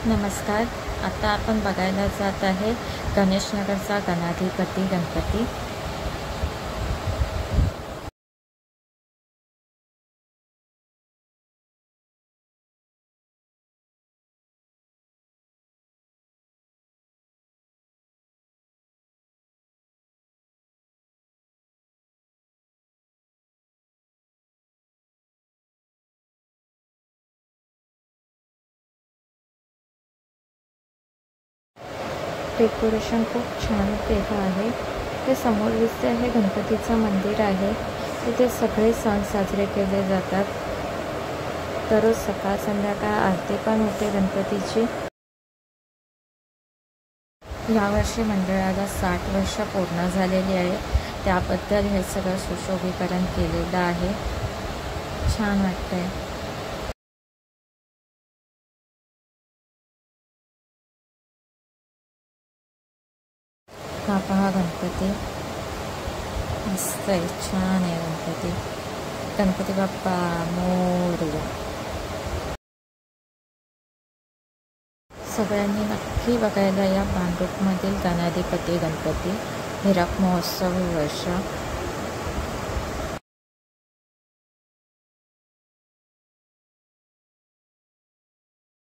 नमस्कार. आता आपण बघायला जात आहे गणेशनगरचा गणाधिपती गणपती. डेकोरेशन खूप छान केलं आहे. ते समोर दिसते आहे गणपतीचं मंदिर आहे. तिथे सगळे सण साजरे केले जातात. दररोज सकाळ संध्याकाळ आरती पण होते गणपतीची. यावर्षी मंडळाला 60 वर्ष पूर्ण झालेली आहे. त्याबद्दल हे सगळं सुशोभीकरण केलेलं आहे. छान वाटतंय. हा पहा गणपती, मस्त आहे, छान आहे गणपती. गणपती बाप्पा मोरया. सगळ्यांनी नक्की बघायला या भांडूपमधील गणाधिपती गणपती हिरक महोत्सव वर्ष